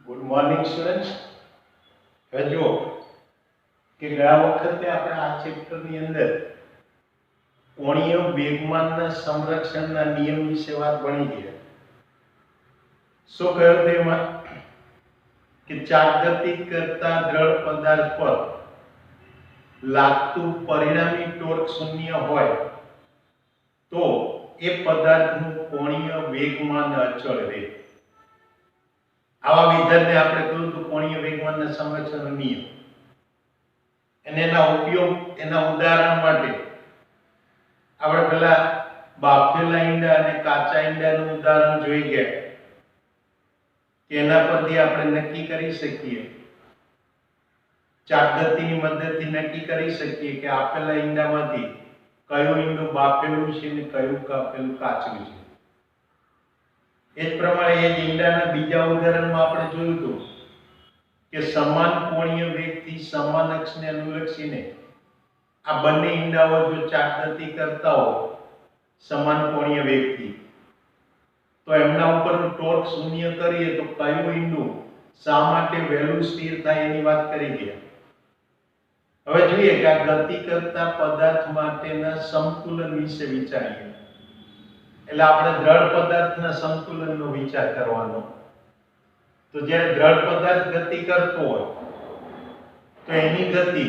Good morning students. હવે જુઓ કે ગયા વખતે આપણે આ ચેપ્ટરની અંદર કોણીય વેગમાનના સંરક્ષણના નિયમ વિશે વાત ભણી ગયા. શું કહ્યું તેમાં કે ચાકગતિ કરતા દ્રઢ પદાર્થ પર લાગતું પરિણામી ટોર્ક શૂન્ય હોય તો એ પદાર્થનું કોણીય વેગમાન અચળ રહે. આવા વિધાનને આપણે કહ્યું તો કોણીય વેગમાનના સંરક્ષણનો નિયમ. અને એના ઉપયોગ, એના ઉદાહરણ માટે આપણે પહેલા બાફેલા ઈંડા અને કાચા ઈંડાનું ઉદાહરણ જોઈ ગયા કે એના પરથી આપણે નક્કી કરી શકીએ, ચાકગતિની મદદથી નક્કી કરી શકીએ કે આપેલા ઈંડામાંથી કયું ઈંડું બાફેલું છે ને કયું કાપેલું કાચું છે. એ જ પ્રમાણે એ ઈંડાના બીજા ઉદાહરણમાં આપણે જોયું હતું કે સમાન કોણીય વેગથી સમાન અક્ષને અનુલક્ષીને આ બંને ઈંડાઓ જો ચાકગતિ કરતા હોય સમાન કોણીય વેગથી તો એમના ઉપરનું ટોર્ક શૂન્ય કરીએ તો કયું ઈંડું શા માટે વહેલું સ્થિર થાય એની વાત કરી ગયા. હવે જોઈએ કે આ ગતિ કરતા પદાર્થ માટેના સંતુલન વિશે વિચારીએ. એટલે આપણે દ્રઢ પદાર્થના સંતુલનનો વિચાર કરવાનો. તો જ્યારે દ્રઢ પદાર્થ ગતિ કરતો હોય તો એની ગતિ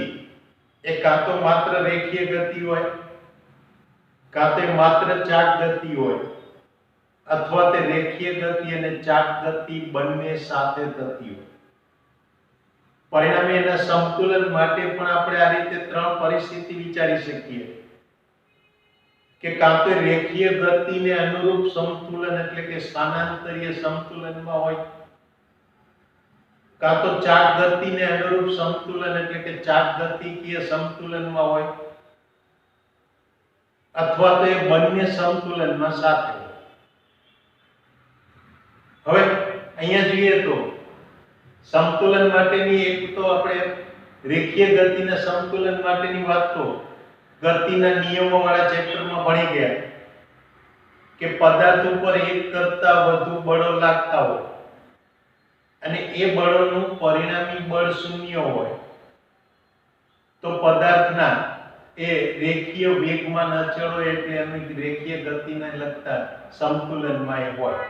એ કાં તો માત્ર રેખીય ગતિ હોય, કાં તો માત્ર ચાક ગતિ હોય, અથવા તે રેખીય ગતિ અને ચાક ગતિ બંને સાથે થતી હોય. પરિણામે એના સંતુલન માટે પણ આપણે આ રીતે ત્રણ પરિસ્થિતિ વિચારી શકીએ કે કાં તો રેખીય ગતિને અનુરૂપ સંતુલન એટલે કે સ્થાનાંતરીય સંતુલનમાં હોય, કાં તો ચાક ગતિને અનુરૂપ સંતુલન એટલે કે ચાક ગતિકીય સંતુલનમાં હોય, અથવા તો એ બંને સંતુલનમાં સાથે હોય. હવે અહીંયા જોઈએ તો સંતુલન માટેની એક તો આપણે રેખીય ગતિના સંતુલન માટેની વાત તો ગતિના નિયમો વાળા ચેપ્ટરમાં ભણી ગયા કે પદાર્થ ઉપર એક કરતા વધુ બળો લાગતા હોય અને એ બળોનું પરિણામી બળ શૂન્ય હોય તો પદાર્થના એ રેખીય વેગમાન અચળ હોય એટલે એની રેખીય ગતિને લગતા સંતુલનમાં એ હોય.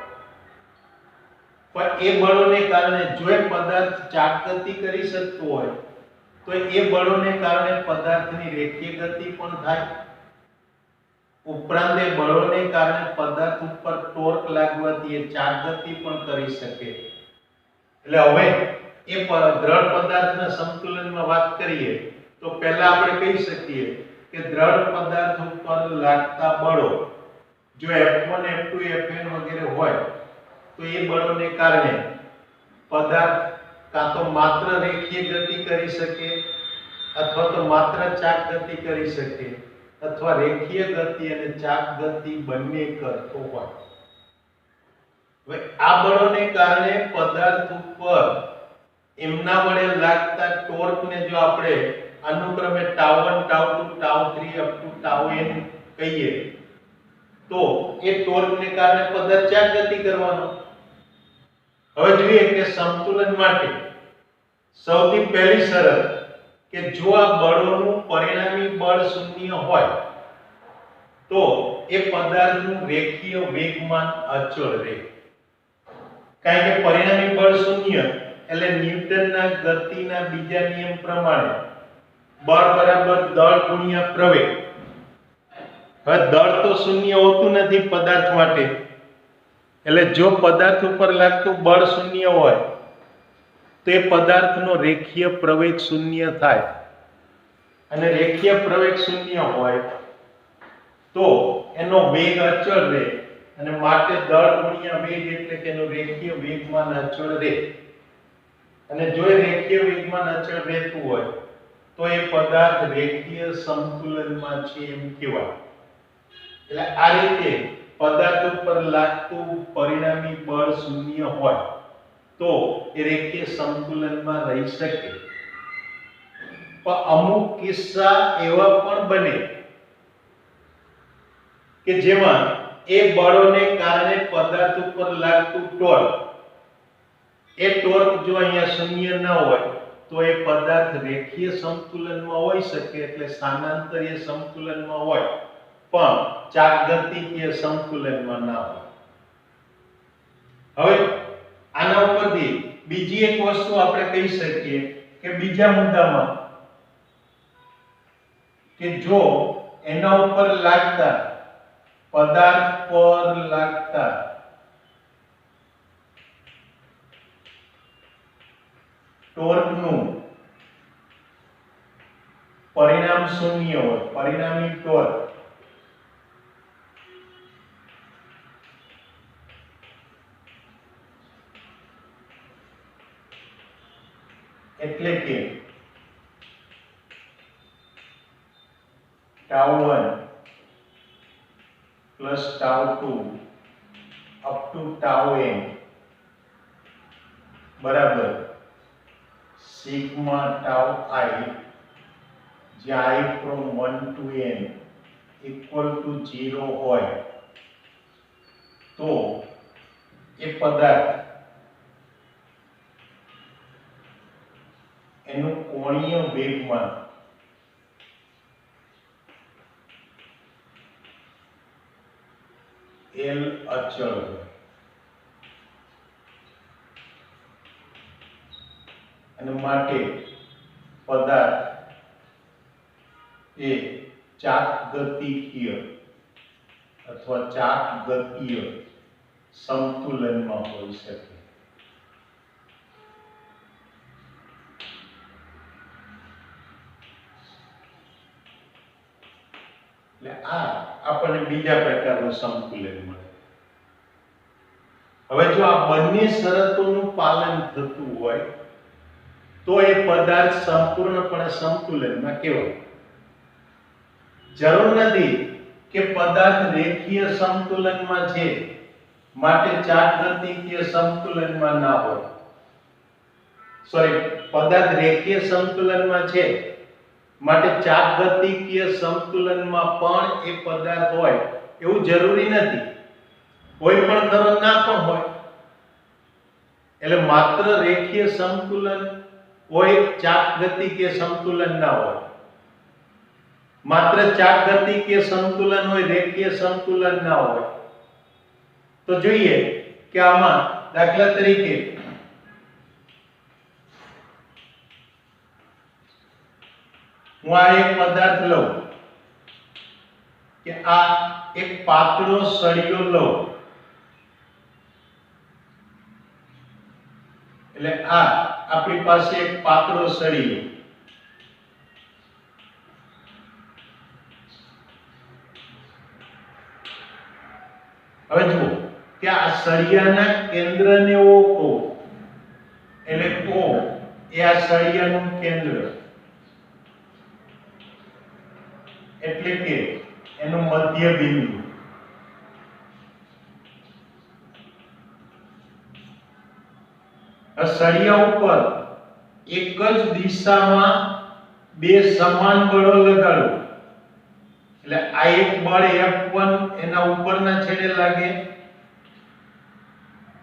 પણ એ બળોને કારણે જો એ પદાર્થ ચાકગતિ કરી શકતો હોય તો એ બળોને કારણે પદાર્થની રેખીય ગતિ પણ થાય, ઉપરાંત એ બળોને કારણે પદાર્થ ઉપર ટોર્ક લાગવાથી એ ચાકગતિ પણ કરી શકે. એટલે હવે એ દ્રઢ પદાર્થના સંતુલનમાં વાત કરીએ તો પહેલા આપણે કહી શકીએ કે દ્રઢ પદાર્થ ઉપર લાગતા બળો જો F1 F2 Fn વગેરે હોય તો એ બળોને કારણે પદાર્થ કાં તો માત્ર રેખીય ગતિ કરી શકે અથવા તો માત્ર ચાક ગતિ કરી શકે અથવા રેખીય ગતિ અને ચાક ગતિ બંને કરતો હોય. હવે આ બળોને કારણે પદાર્થ ઉપર એમના વડે લાગતા ટોર્કને જો આપણે અનુક્રમે τ1 τ2 τ3 અપ ટુ τn કહીએ તો એ ટોર્કને કારણે પદાર્થ ચાક ગતિ કરવાનો. હવે જોઈએ કે સંતુલન માટે સૌથી પહેલી શરત કે જો આ બળોનું પરિણામી બળ શૂન્ય હોય તો એ પદાર્થનું રેખીય વેગમાન અચળ રહે. કારણ કે પરિણામી બળ શૂન્ય એટલે ન્યૂટનના ગતિના બીજા નિયમ પ્રમાણે બળ બરાબર દળ ગુણ્યા પ્રવેગ. હવે દળ તો શૂન્ય હોતું નથી પદાર્થ માટે, એટલે જો પદાર્થ ઉપર લાગતું બળ શૂન્ય હોય તો એ પદાર્થનો રેખીય પ્રવેગ શૂન્ય થાય, અને રેખીય પ્રવેગ શૂન્ય હોય તો એનો વેગ અચળ રહે અને માટે દળ ગુણ્યા વેગ એટલે કે એનું રેખીય વેગમાન અચળ રહે. અને જો એ રેખીય વેગમાન અચળ રહેતું હોય તો એ પદાર્થ રેખીય સંતુલનમાં છે એમ કહેવાય. એટલે આ રીતે પદાર્થ ઉપર લાગતું પરિણામી બળ શૂન્ય હોય તો એ રેખીય સંતુલનમાં રહી શકે. પણ અમુક કિસ્સા એવા પણ બને કે જેમાં એ બળોને કારણે પદાર્થ ઉપર લાગતું ટોર્ક એ ટોર્ક જો અહીંયા શૂન્ય ન હોય તો એ પદાર્થ રેખીય સંતુલનમાં હોઈ શકે, એટલે સ્થાનાંતરીય સંતુલનમાં હોય પણ ચાકગતિકીય સંતુલનમાં ના હોય. હવે આના ઉપરથી બીજી એક વસ્તુ આપણે કહી શકીએ કે બીજા મુદ્દામાં કે જો એના ઉપર લાગતા પદાર્થ પર લાગતા ટોર્કનું પરિણામ શૂન્ય હોય, પરિણામી ટોર્ક એટલે કે τ1 plus τ2 up to τn બરાબર સિગ્મા tau I જ્યાં I from 1 to n equal to 0 હોય તો એ પદાર્થ એનું કોણીય વેગમાં L અચળ હોય અને માટે પદાર્થ એ ચાકગતિકીય અથવા ચાકગતીય સંતુલનમાં હોઈ શકે. એટલે આ આપણને બીજા પ્રકારનું સંતુલન મળે. હવે જો આ બંને શરતોનું પાલન થતું હોય તો એ પદાર્થ સંપૂર્ણપણે સંતુલનમાં કહેવાય. જરૂર નથી કે પદાર્થ રેખીય સંતુલનમાં છે માટે ચાકગતિકીય સંતુલનમાં ના હોય. પદાર્થ રેખીય સંતુલનમાં છે માટે ચાકગતિકીય સંતુલનમાં પણ એ પદાર્થ હોય એવું જરૂરી નથી. કોઈ પણ ખરો ના પણ હોય. એટલે માત્ર રેખીય સંતુલન હોય, ચાકગતિકીય સંતુલન ના હોય. માત્ર ચાકગતિકીય સંતુલન હોય, રેખીય સંતુલન ના હોય. તો જોઈએ કે આમાં દાખલા તરીકે હું આ એક પદાર્થ લઉં કે આ એક પાતળો સળિયો લઉં, એટલે આ આપણી પાસે એક પાતળો સળિયો. હવે જુઓ કે આ સળિયાના કેન્દ્રને O કહો, એટલે O એ આ સળિયાનું કેન્દ્ર, એટલે કે એનું મધ્ય બિંદુ. સળિયા ઉપર એક જ દિશામાં બે સમાન બળો લગાડો, એટલે આ એક બળ F1 એના ઉપરના છેડે લાગે,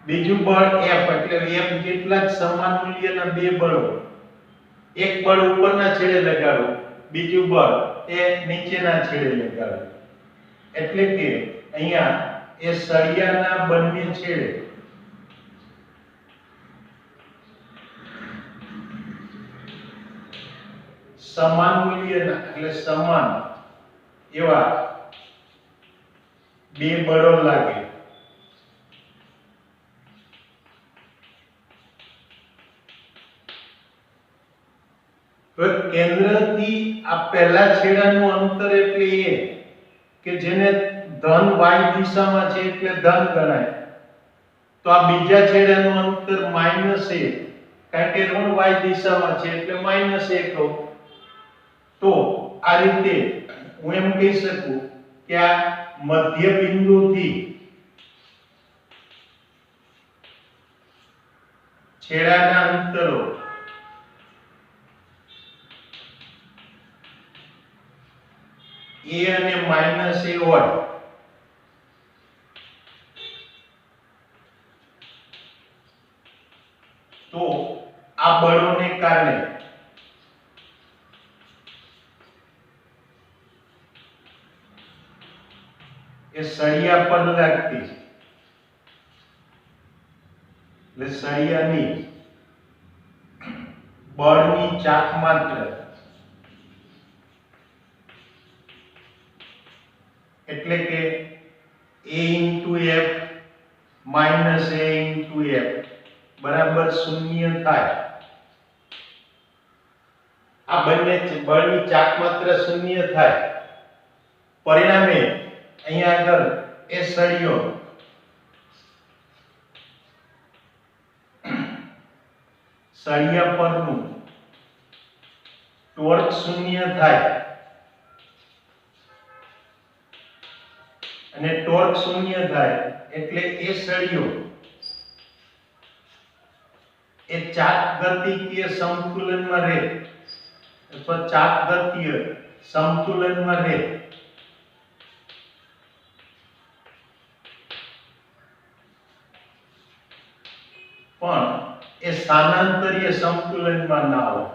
બીજું બળ F એટલે F જેટલા જ સમાન મૂલ્યના બે બળો, એક બળ ઉપરના છેડે લગાડો, બીજું બળ એ નીચેના છેડે લગાડો. એટલે કે અહીંયા એ સળિયાના બંને છેડે સમાન મૂલ્યના એટલે સમાન એવા બે બળો લાગે. તો કેન્દ્રથી આ પહેલા છેડાનું અંતર એટલે એ કે જેને ધન y દિશામાં છે એટલે ધન ગણાય, તો આ બીજા છેડાનું અંતર -1 કારણ કે ઋણ y દિશામાં છે એટલે -1 કહું. તો આ રીતે હું એમ કહી શકું કે આ મધ્ય બિંદુથી છેડાના અંતરો a અને -a હોય તો આ બળોને કારણે એ સળિયા પર લાગતી એટલે સળિયાની બળની ચાક માત્ર એટલે કે a * f minus a * f બરાબર 0 થાય. આ બંને બળની ચાક માત્ર 0 થાય. પરિણામે અહીંયા આગળ એ સળિયો સળિયા પરનું ટોર્ક 0 થાય અને ટોર્ક 0 થાય એટલે એ સળિયો એ ચાક ગતિકીય સમતુલનમાં રહે અથવા ચાક ગતિય સમતુલનમાં રહે. પણ એ સ્થાનાંતરીય સમતુલનમાં ના હોય.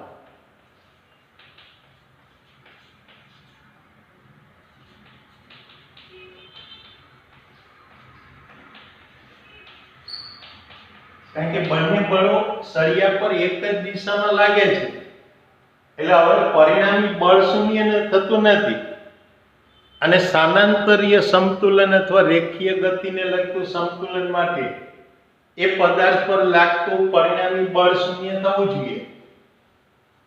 કારણ કે બંને બળો સળિયા પર એક જ દિશામાં લાગે છે એટલે હવે પરિણામી બળ શૂન્ય થતું નથી અને સ્થાનાંતરીય સમતુલન અથવા રેખીય ગતિને લગતું સમતુલન માટે એ પદાર્થ પર લાગતું પરિણામી બળ શૂન્ય થવું જોઈએ.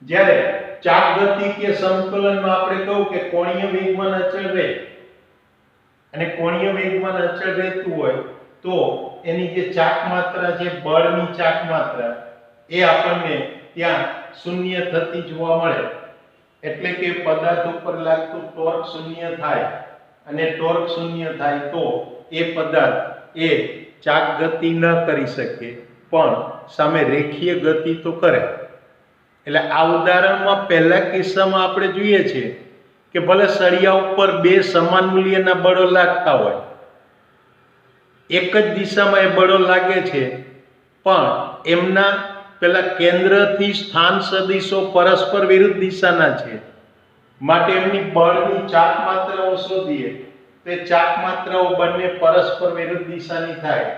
જ્યારે ચાક ગતિકીય સમતુલનમાં આપણે કહું કે કોણીય વેગમાન અચળ રહે અને કોણીય વેગમાન અચળ રહેતું હોય તો એની જે ચાક માત્રા છે બળની ચાક માત્રા એ આપણને ત્યાં શૂન્ય થતી જોવા મળે. એટલે કે પદાર્થ ઉપર લાગતું ટોર્ક શૂન્ય થાય અને ટોર્ક શૂન્ય થાય તો એ પદાર્થ એ ચાક ગતિ ન કરી શકે પણ સામે રેખીય ગતિ તો કરે. એટલે આ ઉદાહરણમાં પહેલા કિસ્સામાં આપણે જોઈએ છીએ કે ભલે સળિયા ઉપર બે સમાન મૂલ્યના બળો લાગતા હોય, એક જ દિશામાં એ બળો લાગે છે પણ એમના પેલા કેન્દ્રથી સ્થાન સદિશો પરસ્પર વિરુદ્ધ દિશાના છે માટે એમની બળની ચાક માત્રાઓ શોધીએ તે ચાક માત્રાઓ બંને પરસ્પર વિરુદ્ધ દિશાની થાય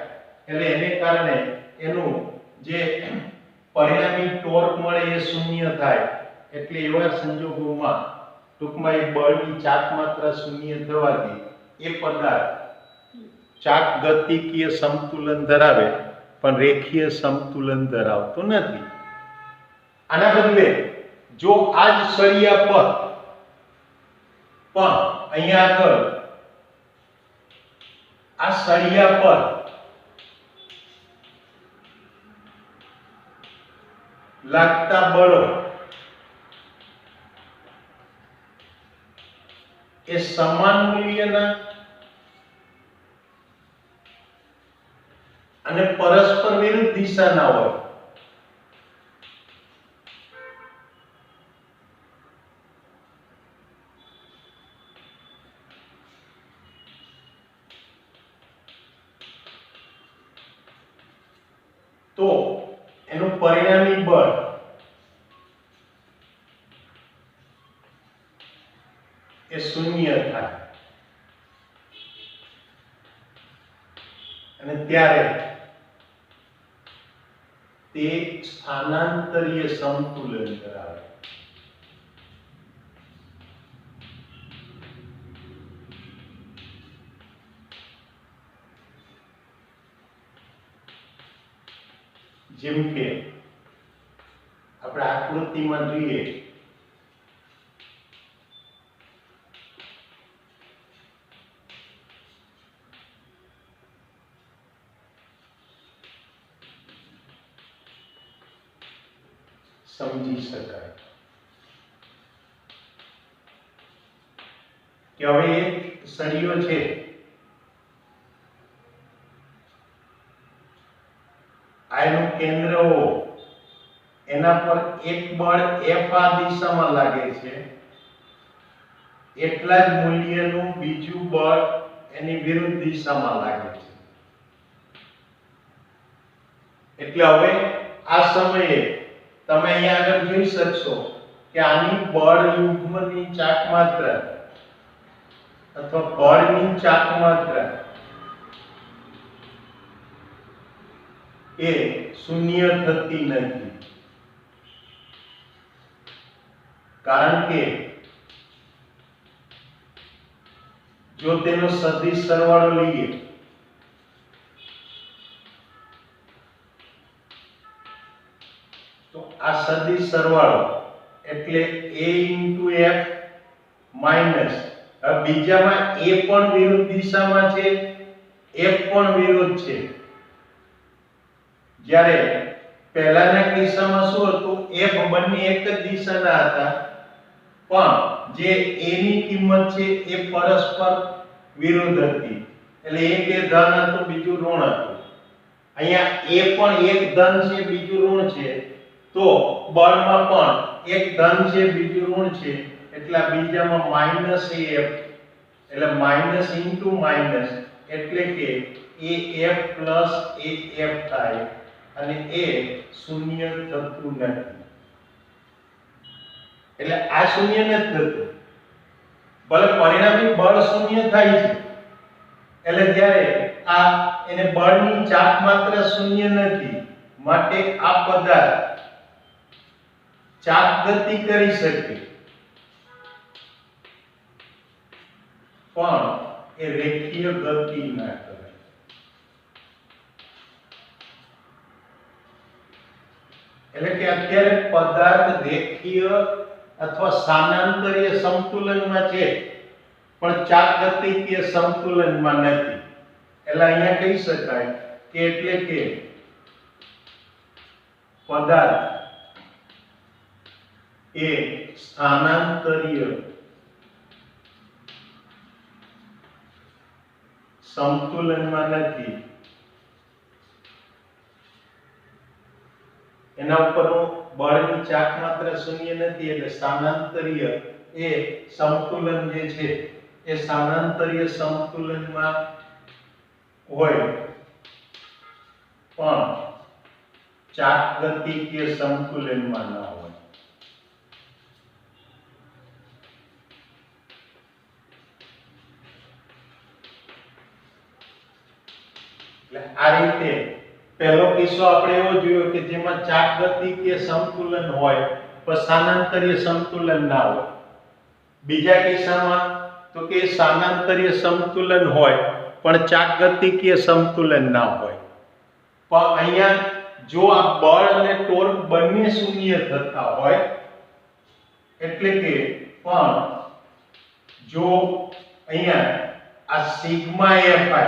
એટલે એને કારણે એનું જે પરિણામી ટોર્ક મળે એ શૂન્ય થાય. એટલે એવા સંજોગોમાં ટૂંકમાં એ બળની ચાક માત્રા શૂન્ય થવાથી એ પદાર્થ ચાક ગતિકીય સમતુલન ધરાવે પણ રેખીય સમતુલન ધરાવતો નથી. આના બદલે જો આ જ સળિયા પર પણ અહીંયા આગળ આ સળિયા પર લાગતા બળો એ સમાન મૂલ્યના અને પરસ્પર વિરુદ્ધ દિશાના હોય તો એનું પરિણામી બળ એ શૂન્ય થાય અને ત્યારે તે સ્થાનાંતરીય સમતુલન ધરાવે. જેમ કે આપણે આકૃતિમાં જોઈએ સમજી શકાય કે હવે એક સળિયો છે આનું કેન્દ્ર એના પર એક બળ F આ દિશામાં લાગે છે એટલા જ મૂલ્યનું બીજું બળ એની વિરુદ્ધ દિશામાં લાગે છે. એટલે હવે આ સમયે તમે અહીંયા આગળ જોઈ શકશો કે આની બળ યુગ્મની ચાક માત્રા અથવા બળની ચાક માત્રા એ શૂન્ય થતી નથી, કારણ કે જો તેનો સદિશ સરવાળો લઈએ તો આ સદિશ સરવાળો એટલે a * f માઈનસ, હવે બીજામાં a પણ વિરુદ્ધ દિશામાં છે, f પણ વિરુદ્ધ છે. જ્યારે પહેલાના કિસ્સામાં શું હતું, f બંને એક જ દિશાના હતા, પણ જે a ની કિંમત છે એ પરસ્પર વિરુદ્ધ હતી, એટલે એક એ ધન હતું બીજું ઋણ હતું. અહીંયા a પણ એક ધન છે બીજું ઋણ છે, તો બળમાં પણ એક ધન છે બીજું ઋણ છે, એટલે બીજામાં માઈનસ af એટલે માઈનસ ઇન્ટુ માઈનસ, એટલે કે af પ્લસ af થાય અને એ શૂન્ય થતું નથી. એટલે આ શૂન્ય નથી થતું, ભલે પરિણામી બળ શૂન્ય થાય છે. એટલે જ્યારે આ એને બળની ચાક માત્રા શૂન્ય નથી, માટે આ પદાર્થ ચાક ગતિ કરી શકે, પણ એ રેખીય ગતિ ના કરે. એટલે કે અત્યારે પદાર્થ રેખીય અથવા સ્થાનાંતરીય સમતુલનમાં છે, પણ ચાક ગતિકીય સમતુલનમાં નથી. એટલે અહીંયા કહી શકાય કે એટલે કે પદાર્થ એ સ્થાનાંતરીય સમતુલનમાં નથી. એના ઉપરનું બળની ચાક માત્રા શૂન્ય નથી, એટલે સ્થાનાંતરીય એ સમતુલન જે છે એ સ્થાનાંતરીય સમતુલનમાં હોય, પણ ચાક ગતિકીય સમતુલનમાં ન હોય. એટલે આ રીતે પહેલો કિસ્સો આપણે એવો જોયો કે જેમાં ચાક ગતિકીય સમતુલન હોય પણ સ્થાનાંતરીય સમતુલન ના હોય. બીજા કિસ્સામાં તો કે સ્થાનાંતરીય સમતુલન હોય પણ ચાક ગતિકીય સમતુલન ના હોય. પણ અહીંયા જો આ બળ અને ટોર્ક બંને શૂન્ય થતા હોય, એટલે કે પણ જો અહીંયા આ સિગ્મા fi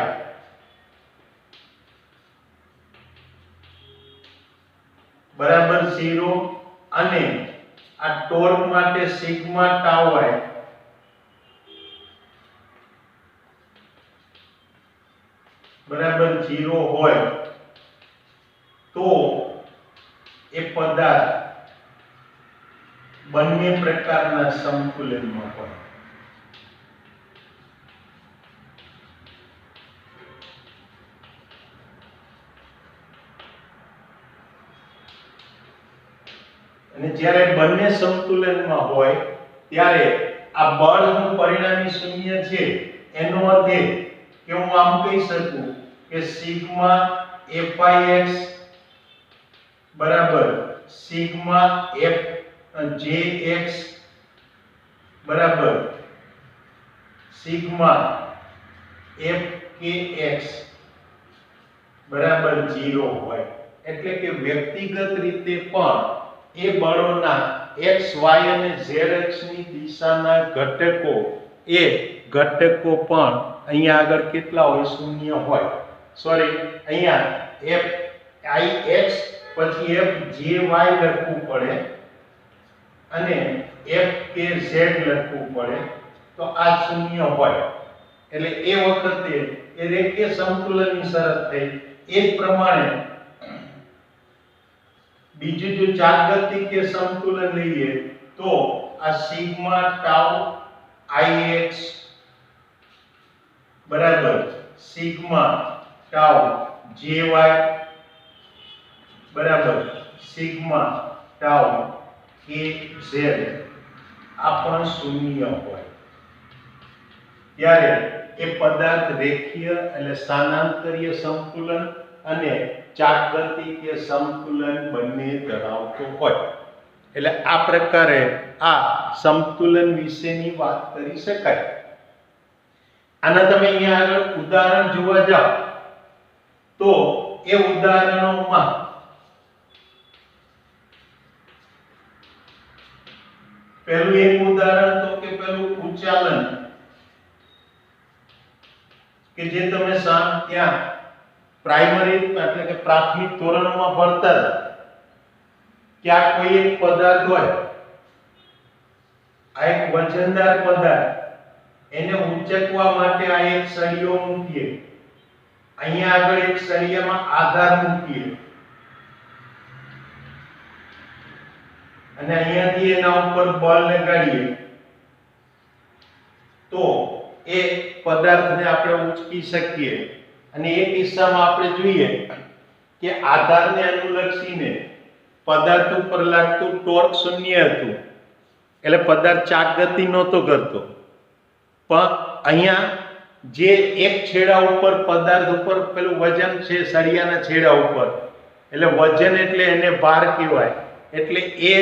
બરાબર 0 અને આ ટોર્ક માટે સિગ્મા ટાઉ i બરાબર 0 હોય, તો એ પદાર્થ બંને પ્રકારના સમતુલનમાં હોય. અને જ્યારે બંને સમતુલનમાં હોય ત્યારે આ બળનું પરિણામી શૂન્ય છે, એનો અર્થ એ કે હું આમ કહી શકું કે સિગ્મા fix બરાબર સિગ્મા fjx બરાબર સિગ્મા fkx બરાબર 0 હોય. એટલે કે વ્યક્તિગત રીતે પણ એ બળોના x y અને z અક્ષની દિશાના ઘટકો એ ઘટકો પણ અહીંયા આગળ કેટલા હોય, શૂન્ય હોય. સોરી, અહીંયા fix પછી fjy લખવું પડે અને fkz લખવું પડે, તો આ શૂન્ય હોય. એટલે એ વખતે એ રેખીય સમતુલનની શરત થઈ. એ જ પ્રમાણે બીજું જો ચાક ગતિકીય સમતુલન લઈએ તો આ સિગ્મા ટાઉ ix બરાબર સિગ્મા ટાઉ jy બરાબર સિગ્મા ટાઉ કે ઝેડ આ પણ શૂન્ય હોય ત્યારે એ પદાર્થ રેખીય એટલે સ્થાનાંતરીય સંતુલન અને ચાકગતિકીય સંતુલન બંને ધરાવતો હોય. એટલે આ પ્રકારે આ સમતુલન વિશેની વાત કરી શકાય. આના તમે અહીંયા આગળ ઉદાહરણ જોવા જાઓ તો એ ઉદાહરણોમાં પહેલું એક ઉદાહરણ તો કે પેલું ઉચ્ચાલન કે જે તમે ત્યાં પ્રાઇમરી એટલે કે પ્રાથમિક ધોરણમાં ભણતા હતા. ક્યાં કોઈ એક પદાર્થ હોય, આ એક વજનદાર પદાર્થ, એને ઊંચકવા માટે આ એક સળિયો મૂકીએ, અહીંયા આગળ એક સળિયામાં આધાર મૂકીએ અને અહીંયાથી એના ઉપર બળ લગાડીએ તો એ પદાર્થને આપણે ઉંચકી શકીએ. અને એ કિસ્સામાં આપણે જોઈએ કે આધારને અનુલક્ષીને પદાર્થ ઉપર લાગતું ટોર્ક શૂન્ય હતું, એટલે પદાર્થ ચાકગતિ નહોતો કરતો. પણ અહીંયા જે એક છેડા ઉપર પદાર્થ ઉપર પેલું વજન છે સળિયાના છેડા ઉપર, એટલે વજન એટલે એને ભાર કહેવાય. એટલે એ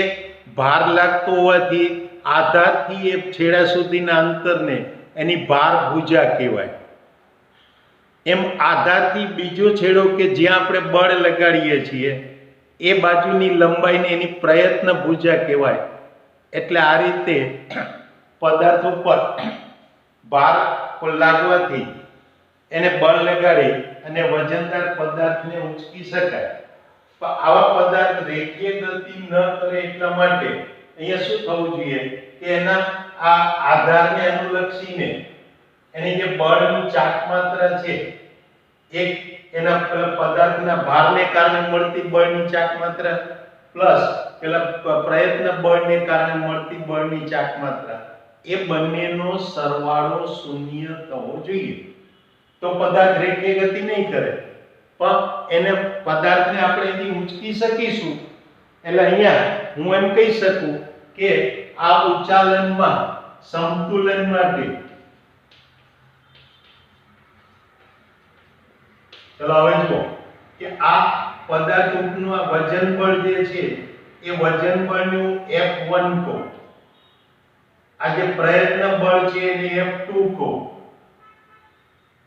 ભાર લાગતો હોવાથી આધારથી એ છેડા સુધીના અંતરને એની ભાર ભુજા કહેવાય. એમ આધારથી બીજો છેડો કે જ્યાં આપણે બળ લગાડીએ છીએ એ બાજુની લંબાઈને એની પ્રયત્ન ભુજા કહેવાય. એટલે આ રીતે પદાર્થ ઉપર ભાર લાગવાથી એને બળ લગાડી અને વજનદાર પદાર્થને ઉંચકી શકાય. પણ આવા પદાર્થ રેખીય ગતિ ન કરે એટલા માટે અહીંયા શું થવું જોઈએ કે એના આ આધારને અનુલક્ષીને એની જે બળની ચાકમાત્રા છે એક એના પદાર્થના ભારને કારણે મળતી બળની ચાકમાત્રા પ્લસ પેલા પ્રયત્ન બળને કારણે મળતી બળની ચાકમાત્રા એ બંનેનો સરવાળો શૂન્ય થવો જોઈએ. તો પદાર્થ રેખીય ગતિ નહીં કરે પણ એને પદાર્થને આપણે એથી ઉંચકી શકીશું. એટલે અહીંયા હું એમ કહી શકું કે આ ઉચ્ચાલનમાં સમતુલન માટે ચલો હવે જુઓ કે આ પદાર્થ ઉપરનું વજન બળ જે છે એ વજન બળનું F1 કહો, આ જે પ્રયત્ન બળ છે એને F2 કહો,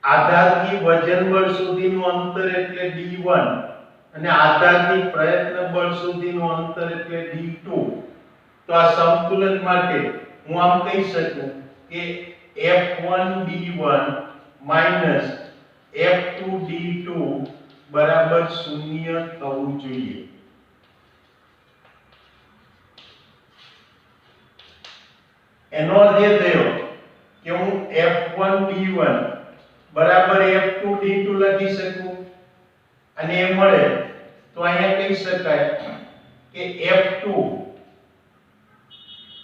આધારથી વજન બળ સુધીનું અંતર એટલે D1 અને આધારથી પ્રયત્ન બળ સુધીનું અંતર એટલે D2. તો આ સંતુલન માટે હું આમ કહી શકું કે F1 D1 F2 D2 બરાબર 0 થવું જોઈએ. એનો અર્થ એ થયો કે હું F1 D1 બરાબર F2 D2 લખી શકું અને એ મળે તો અહીંયા કહી શકાય કે F2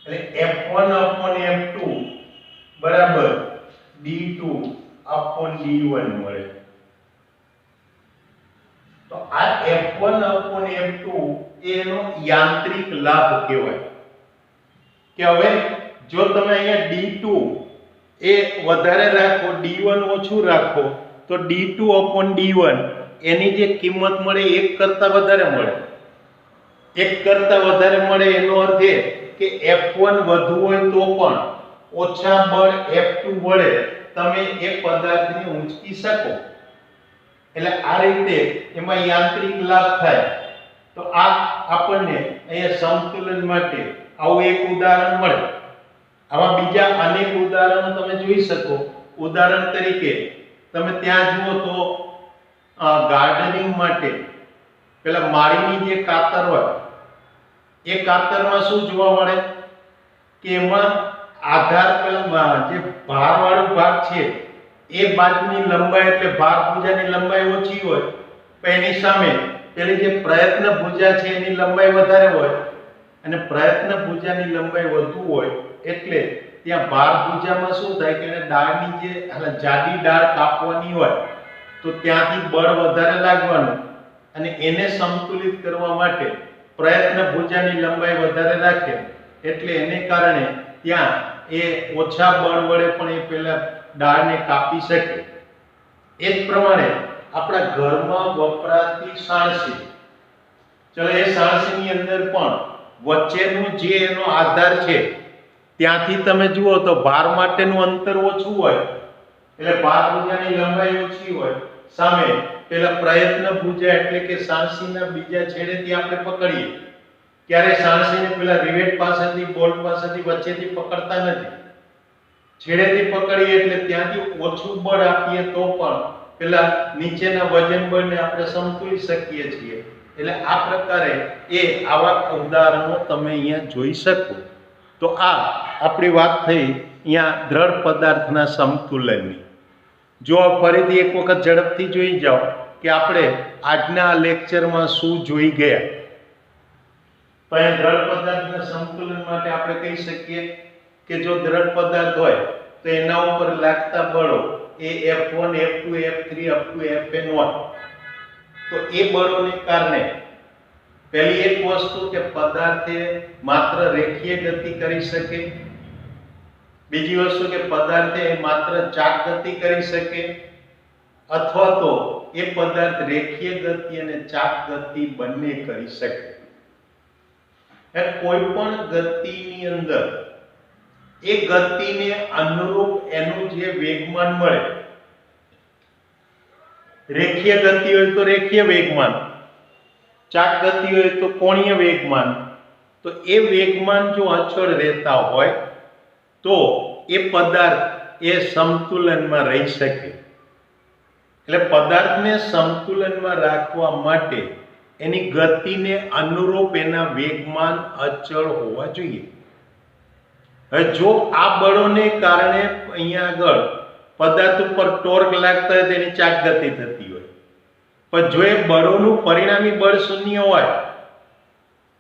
એટલે F1 F2 બરાબર D2 D1 મળે. તો આ F1 F2 એનો યાંત્રિક લાભ કહેવાય કે હવે જો તમે અહીંયા D2 એ વધારે રાખો, D1 ઓછું રાખો તો D2 D1 એની જે કિંમત મળે 1 કરતા વધારે મળે. 1 કરતા વધારે મળે એનો અર્થ એ કે F1 વધુ હોય તો પણ ઓછા બળ F2 વડે તમે એ પદાર્થને ઉંચકી શકો. એટલે આ રીતે એમાં યાંત્રિક લાભ થાય. તો આ આપણને અહીંયા સંતુલન માટે આવું એક ઉદાહરણ મળે. આવા બીજા અનેક ઉદાહરણો તમે જોઈ શકો. ઉદાહરણ તરીકે તમે ત્યાં જુઓ તો ગાર્ડનિંગ માટે પેલા માળીની જે કાતર હોય એ કાતરમાં શું જોવા મળે કે એમાં આધાર પેલા જે ભારવાળો ભાગ છે એ બાજુની લંબાઈ એટલે ભાર ભુજાની લંબાઈ ઓછી હોય પણ એની સામે પેલી જે પ્રયત્ન ભુજા છે એની લંબાઈ વધારે હોય અને પ્રયત્ન ભુજાની લંબાઈ વધુ હોય એટલે ત્યાં ભાર ભુજામાં શું થાય કે ડાળની જે જાડી ડાળ કાપવાની હોય તો ત્યાંથી બળ વધારે લાગવાનું અને એને સંતુલિત કરવા માટે પ્રયત્ન ભુજાની લંબાઈ વધારે રાખે એટલે એને કારણે ત્યાં એ ઓછા બળ વડે પણ એ પેલા ડાળને કાપી શકે. એ જ પ્રમાણે આપણા ઘરમાં વપરાતી સાણસી, ચલો એ સાણસીની અંદર પણ વચ્ચેનું જે એનો આધાર છે ત્યાંથી તમે જુઓ તો ભાર માટેનું અંતર ઓછું હોય એટલે ભાર ભુજાની લંબાઈ ઓછી હોય, સામે પેલા પ્રયત્ન ભુજા એટલે કે સાણસીના બીજા છેડેથી આપણે પકડીએ ત્યારે સાણસીને પેલા રિવેટ પાસેથી બોલ્ટ પાસેથી વચ્ચેથી પકડતા નથી, છેડેથી પકડીએ એટલે ત્યાંથી ઓછું બળ આપીએ તો પણ પેલા નીચેના વજન બળને આપણે સમતોલી શકીએ છીએ. એટલે આ પ્રકારે એ આવા ઉદાહરણો તમે અહીંયા જોઈ શકો. તો આ આપણી વાત થઈ અહીંયા દ્રઢ પદાર્થના સમતુલનની. જો ફરીથી એક વખત ઝડપથી જોઈ જાઓ કે આપણે આજના લેક્ચરમાં શું જોઈ ગયા. તો અહીંયા દ્રઢ પદાર્થના સંતુલન માટે આપણે કહી શકીએ કે જો દ્રઢ પદાર્થ હોય તો એના ઉપર લાગતા બળો એ F1 F2 F3 up to Fn હોય. તો એ બળોને કારણે પહેલી એક વસ્તુ કે પદાર્થે માત્ર રેખીય ગતિ કરી શકે, બીજી વસ્તુ કે પદાર્થે માત્ર ચાક ગતિ કરી શકે અથવા તો એ પદાર્થ રેખીય ગતિ અને ચાક ગતિ બંને કરી શકે. કોઈ પણ ગતિની અંદર એ ગતિને અનુરૂપ એનું જે વેગમાન મળે, રેખીય ગતિ હોય તો રેખીય વેગમાન, ચાક ગતિ હોય તો કોણીય વેગમાન, તો એ વેગમાન જો અચળ રહેતા હોય તો એ પદાર્થ એ સમતુલનમાં રહી શકે. એટલે પદાર્થને સમતુલનમાં રાખવા માટે એની ગતિને અનુરૂપ એના વેગમાન અચળ હોવા જોઈએ. હવે જો આ બળોને કારણે અહીંયા આગળ પદાર્થ ઉપર ટોર્ક લાગતા હોય તેની ચાક ગતિ થતી હોય, પણ જો એ બળોનું પરિણામી બળ શૂન્ય હોય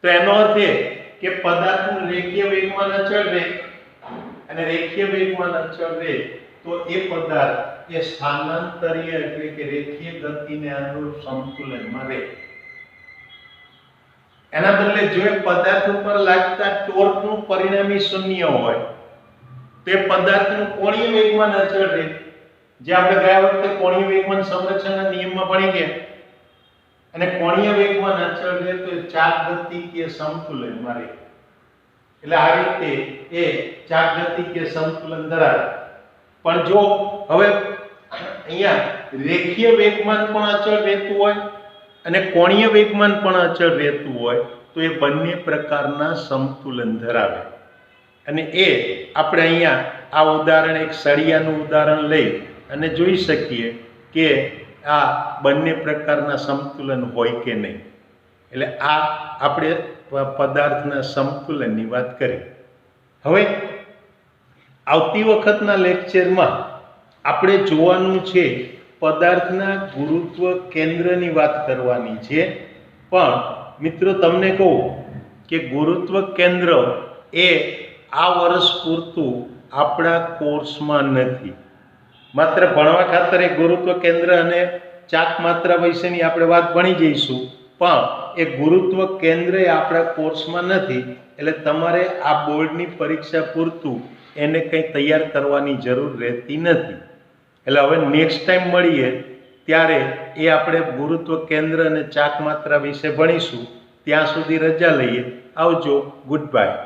તો એનો અર્થ એ કે પદાર્થનું રેખીય વેગમાન અચળ રહે, અને રેખીય વેગમાન અચળ રહે તો એ પદાર્થ એ સ્થાનાંતરીય એટલે કે રેખીય ગતિને અનુરૂપ સમતુલનમાં રહે. એના બદલે જો એ પદાર્થ ઉપર લાગતા ટોર્કનું પરિણામી શૂન્ય હોય તો એ પદાર્થનું કોણીય વેગમાન અચળ રહે, જે આપણે ગયા વખતે કોણીય વેગમાન સંરક્ષણના નિયમમાં ભણી ગયા. અને કોણીય વેગમાન અચળ રહે તો એ ચાક ગતિ કે સમતુલનમાં રહે. એટલે આ રીતે એ ચાક ગતિ કે સંતુલન ધરાવે. પણ જો હવે અહીંયા રેખીય વેગમાન પણ અચળ રહેતું હોય અને કોણીય વેગમાન પણ અચળ રહેતું હોય તો એ બંને પ્રકારના સમતુલન ધરાવે. અને એ આપણે અહીંયા આ ઉદાહરણ એક સળિયાનું ઉદાહરણ લઈ અને જોઈ શકીએ કે આ બંને પ્રકારના સમતુલન હોય કે નહીં. એટલે આ આપણે પદાર્થના સમતુલનની વાત કરી. હવે આવતી વખતના લેક્ચરમાં આપણે જોવાનું છે પદાર્થના ગુરુત્વ કેન્દ્રની વાત કરવાની છે. પણ મિત્રો તમને કહું કે ગુરુત્વ કેન્દ્ર એ આ વર્ષ પૂરતું આપણા કોર્સમાં નથી. માત્ર ભણવા ખાતર એ ગુરુત્વ કેન્દ્ર અને ચાક માત્રા વિશેની આપણે વાત ભણી જઈશું, પણ એ ગુરુત્વ કેન્દ્ર એ આપણા કોર્સમાં નથી. એટલે તમારે આ બોર્ડની પરીક્ષા પૂરતું એને કંઈ તૈયાર કરવાની જરૂર રહેતી નથી. એટલે હવે નેક્સ્ટ ટાઈમ મળીએ ત્યારે એ આપણે ગુરુત્વ કેન્દ્ર અને ચાક માત્રા વિશે ભણીશું. ત્યાં સુધી રજા લઈએ. આવજો. Good bye.